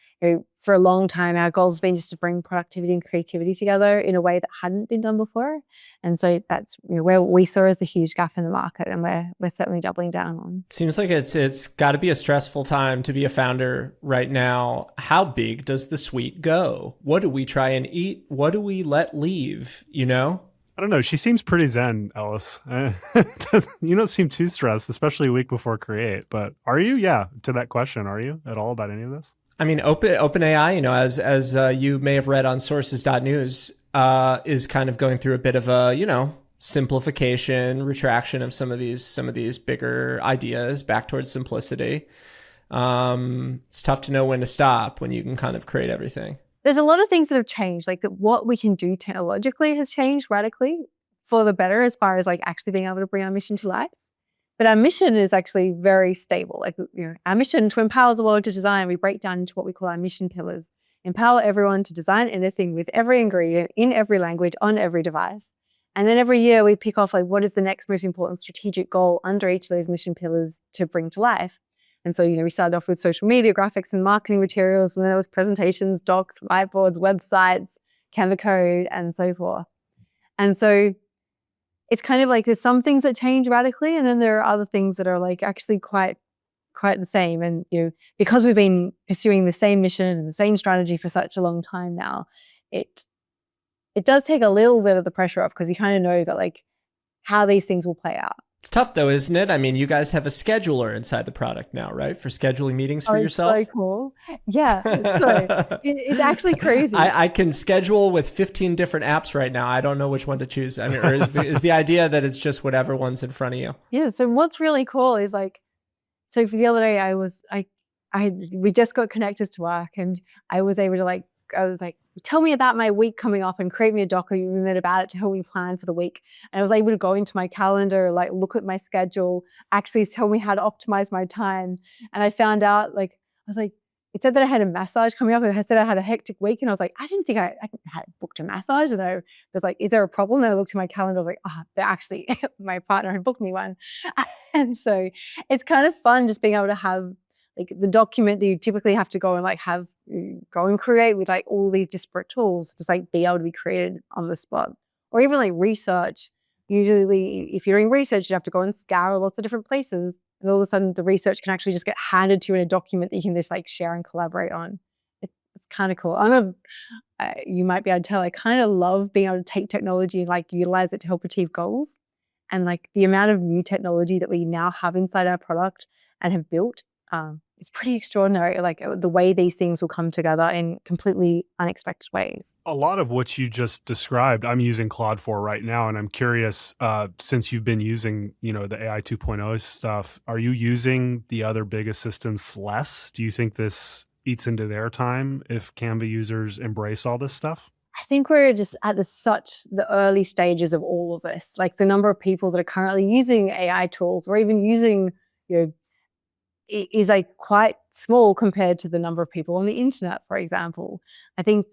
For a long time, our goal has been just to bring productivity and creativity together in a way that hadn't been done before. And so that's where we saw as a huge gap in the market, and we're certainly doubling down on. Seems like it's got to be a stressful time to be a founder right now. How big does the suite go? What do we try and eat? What do we let leave? I don't know. She seems pretty zen, Ellis. You don't seem too stressed, especially a week before Create. But are you? Yeah. To that question, are you at all about any of this? I mean, OpenAI, as you may have read on sources.news, is kind of going through a bit of a, simplification, retraction of some of these bigger ideas back towards simplicity. It's tough to know when to stop when you can kind of create everything. There's a lot of things that have changed, like that what we can do technologically has changed radically for the better as far as like actually being able to bring our mission to life. But our mission is actually very stable. Like, our mission to empower the world to design, we break down into what we call our mission pillars. Empower everyone to design anything with every ingredient, in every language, on every device. And then every year we pick off like what is the next most important strategic goal under each of those mission pillars to bring to life. And so, we started off with social media, graphics, and marketing materials, and then there was presentations, docs, whiteboards, websites, Canva code, and so forth. And so it's kind of like there's some things that change radically, and then there are other things that are like actually quite the same. And because we've been pursuing the same mission and the same strategy for such a long time now, it does take a little bit of the pressure off, because you kind of know that like how these things will play out. It's tough though, isn't it? I mean, you guys have a scheduler inside the product now, right? For scheduling meetings for yourself. So cool. Yeah. So it's actually crazy. I can schedule with 15 different apps right now. I don't know which one to choose. I mean, or is the idea that it's just whatever one's in front of you? Yeah. So what's really cool is like, so for the other day, we just got connectors to work, and I was able to like I was like, tell me about my week coming up and create me a document about it to help me plan for the week. And I was able to go into my calendar, like look at my schedule, actually tell me how to optimize my time. And I found out, like, I was like, it said that I had a massage coming up. It said I had a hectic week. And I was like, I didn't think I had booked a massage. And I was like, is there a problem? And I looked at my calendar. I was like, they're actually, my partner had booked me one. And so it's kind of fun just being able to have like the document that you typically have to go and like go and create with like all these disparate tools, just like be able to be created on the spot. Or even like research. Usually if you're doing research, you have to go and scour lots of different places. And all of a sudden the research can actually just get handed to you in a document that you can just like share and collaborate on. It's kind of cool. You might be able to tell, I kind of love being able to take technology and like utilize it to help achieve goals. And like the amount of new technology that we now have inside our product and have built is pretty extraordinary. Like the way these things will come together in completely unexpected ways. A lot of what you just described, I'm using Claude for right now, and I'm curious, since you've been using, the AI 2.0 stuff, are you using the other big assistants less? Do you think this eats into their time if Canva users embrace all this stuff? I think we're just at the early stages of all of this. Like the number of people that are currently using AI tools or even using, is like quite small compared to the number of people on the internet, for example. I think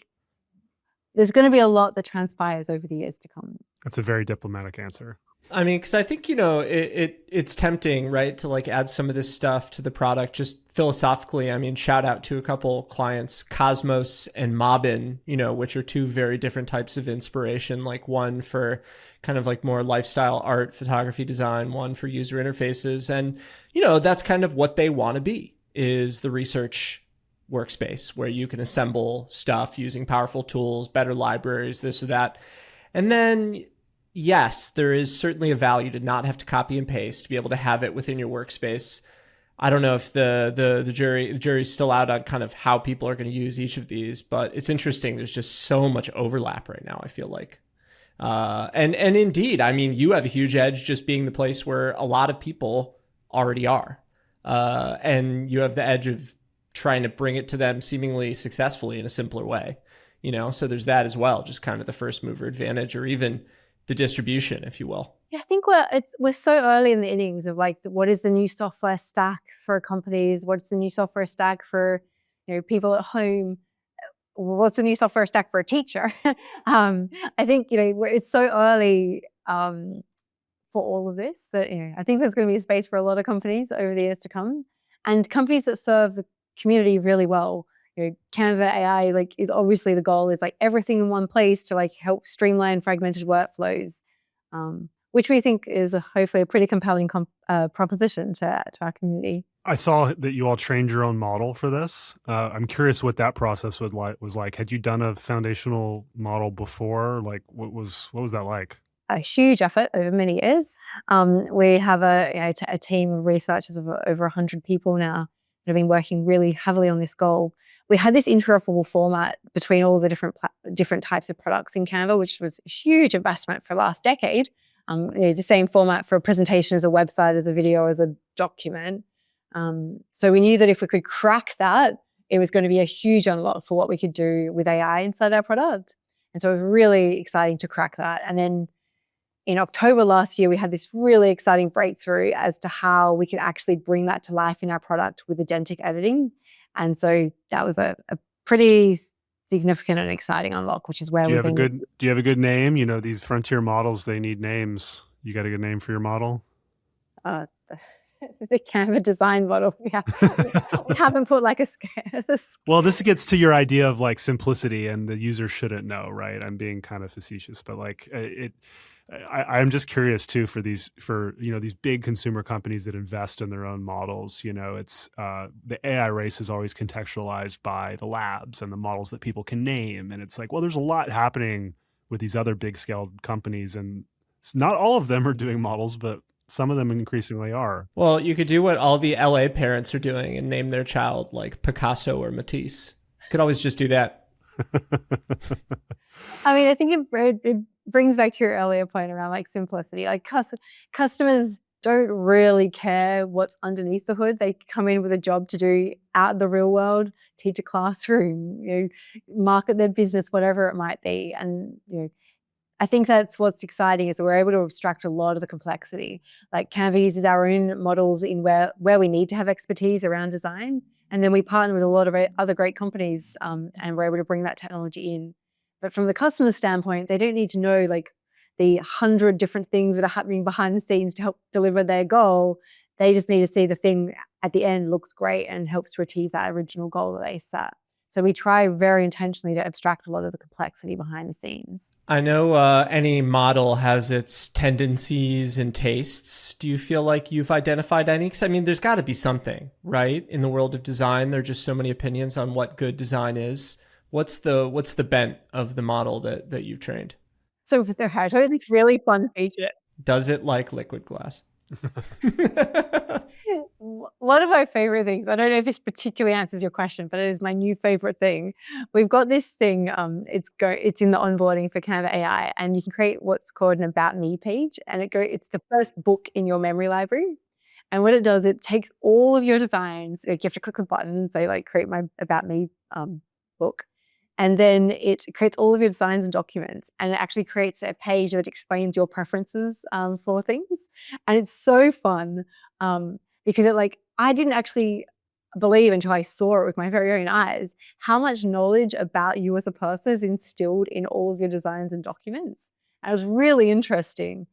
there's going to be a lot that transpires over the years to come. That's a very diplomatic answer. I mean, because I think, it's tempting, right, to like add some of this stuff to the product just philosophically. I mean, shout out to a couple clients, Cosmos and Mobbin, which are two very different types of inspiration, like one for kind of like more lifestyle art, photography, design, one for user interfaces. And, that's kind of what they want to be, is the research workspace where you can assemble stuff using powerful tools, better libraries, this or that. And then yes, there is certainly a value to not have to copy and paste, to be able to have it within your workspace. I don't know if the jury's still out on kind of how people are going to use each of these, but it's interesting. There's just so much overlap right now, I feel like. And indeed, I mean, you have a huge edge just being the place where a lot of people already are. And you have the edge of trying to bring it to them seemingly successfully in a simpler way, so there's that as well, just kind of the first mover advantage, or even the distribution, if you will. Yeah, I think we're so early in the innings of like, what is the new software stack for companies? What's the new software stack for people at home? What's the new software stack for a teacher? I think it's so early for all of this that I think there's going to be a space for a lot of companies over the years to come, and companies that serve the community really well. Canva AI is obviously the goal is like everything in one place to like help streamline fragmented workflows, which we think is hopefully a pretty compelling proposition to our community. I saw that you all trained your own model for this. I'm curious what that process was like. Had you done a foundational model before? Like, what was that like? A huge effort over many years. We have a team of researchers of over 100 people now that have been working really heavily on this goal. We had this interoperable format between all the different types of products in Canva, which was a huge investment for the last decade. The same format for a presentation as a website, as a video, as a document. So we knew that if we could crack that, it was going to be a huge unlock for what we could do with AI inside our product. And so it was really exciting to crack that. And then in October last year, we had this really exciting breakthrough as to how we could actually bring that to life in our product with agentic editing. And so that was a pretty significant and exciting unlock, which is where do you have a good name? These frontier models, they need names. You got a good name for your model? The Canva design model. We haven't put like a Well, this gets to your idea of like simplicity, and the user shouldn't know, right? I'm being kind of facetious, but like I'm just curious too for these big consumer companies that invest in their own models. It's the AI race is always contextualized by the labs and the models that people can name, and it's like, well, there's a lot happening with these other big scale companies, and not all of them are doing models, but some of them increasingly are. Well, you could do what all the LA parents are doing and name their child like Picasso or Matisse. You could always just do that. I mean, I think it brings back to your earlier point around like simplicity. Like customers don't really care what's underneath the hood. They come in with a job to do out in the real world, teach a classroom, market their business, whatever it might be. And I think that's what's exciting, is that we're able to abstract a lot of the complexity. Like Canva uses our own models in where we need to have expertise around design. And then we partner with a lot of other great companies, and we're able to bring that technology in. But from the customer standpoint, they don't need to know like the 100 different things that are happening behind the scenes to help deliver their goal. They just need to see the thing at the end looks great and helps to achieve that original goal that they set. So we try very intentionally to abstract a lot of the complexity behind the scenes. I know any model has its tendencies and tastes. Do you feel like you've identified any? Because I mean, there's got to be something, right? In the world of design, there are just so many opinions on what good design is. What's the bent of the model that you've trained? So with their hair, it's really fun feature. Does it like liquid glass? One of my favorite things, I don't know if this particularly answers your question, but it is my new favorite thing. We've got this thing, it's in the onboarding for Canva AI, and you can create what's called an About Me page, and it's the first book in your memory library. And what it does, it takes all of your designs, like you have to click a button, say like create my About Me book. And then it creates all of your designs and documents, and it actually creates a page that explains your preferences for things. And it's so fun because I didn't actually believe until I saw it with my very own eyes how much knowledge about you as a person is instilled in all of your designs and documents. And it was really interesting.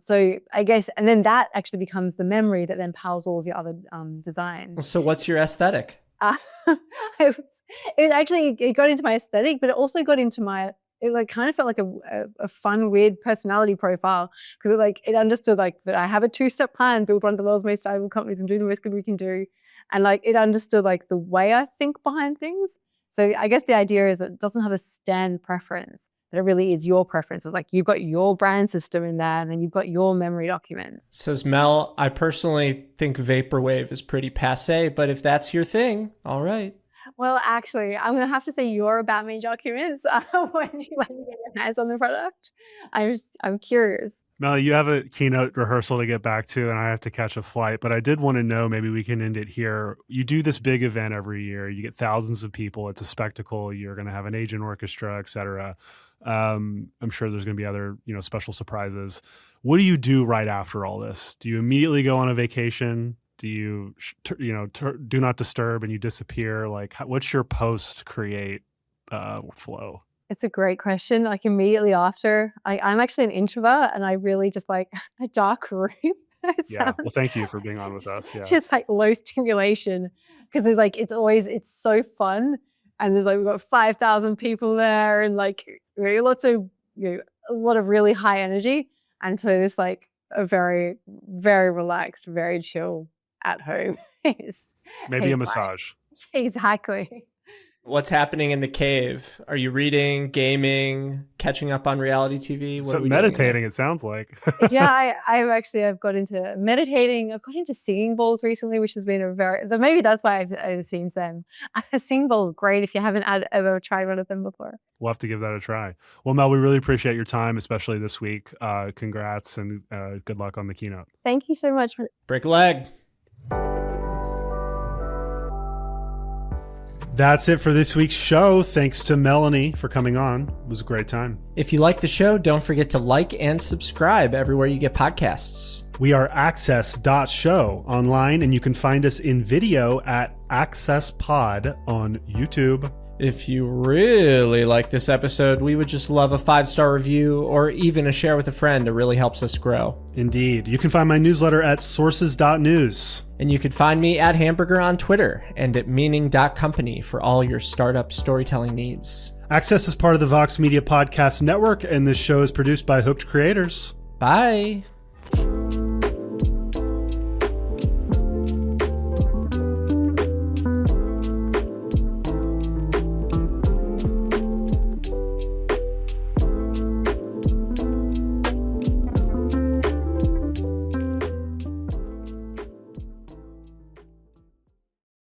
So I guess, and then that actually becomes the memory that then powers all of your other designs. So what's your aesthetic? It was actually, it got into my aesthetic, but it also got into it kind of felt like a fun, weird personality profile, because it understood that I have a 2-step plan, build one of the world's most valuable companies and do the most good we can do. And it understood the way I think behind things. So I guess the idea is it doesn't have a stand preference, but it really is your preferences. You've got your brand system in there, and then you've got your memory documents. Says Mel, I personally think vaporwave is pretty passe, but if that's your thing, all right. Well, actually, I'm going to have to say your About Me documents when you get your hands on the product. I'm curious. Mel, you have a keynote rehearsal to get back to, and I have to catch a flight, but I did want to know, maybe we can end it here. You do this big event every year. You get thousands of people. It's a spectacle. You're going to have an agent orchestra, et cetera. I'm sure there's going to be other, special surprises. What do you do right after all this? Do you immediately go on a vacation? Do you, do not disturb and you disappear? What's your post-create flow? It's a great question. Immediately after, I'm actually an introvert, and I really just like a dark room. Well, thank you for being on with us. Yeah. Just low stimulation, because it's so fun. And there's we've got 5,000 people there, and lots of, a lot of really high energy. And so there's a very, very relaxed, very chill at home. Maybe a massage. Exactly. What's happening in the cave? Are you reading, gaming, catching up on reality TV? So meditating, it sounds like. Yeah, I've got into meditating. I've got into singing bowls recently, which has been maybe that's why I've seen Sam. A singing bowl is great if you haven't ever tried one of them before. We'll have to give that a try. Well, Mel, we really appreciate your time, especially this week. Congrats and good luck on the keynote. Thank you so much. Break a leg. That's it for this week's show. Thanks to Melanie for coming on. It was a great time. If you like the show, don't forget to like and subscribe everywhere you get podcasts. We are access.show online, and you can find us in video at AccessPod on YouTube. If you really like this episode, we would just love a 5-star review or even a share with a friend. It really helps us grow. Indeed. You can find my newsletter at sources.news. And you can find me at Hamburger on Twitter and at meaning.company for all your startup storytelling needs. Access is part of the Vox Media Podcast Network, and this show is produced by Hooked Creators. Bye.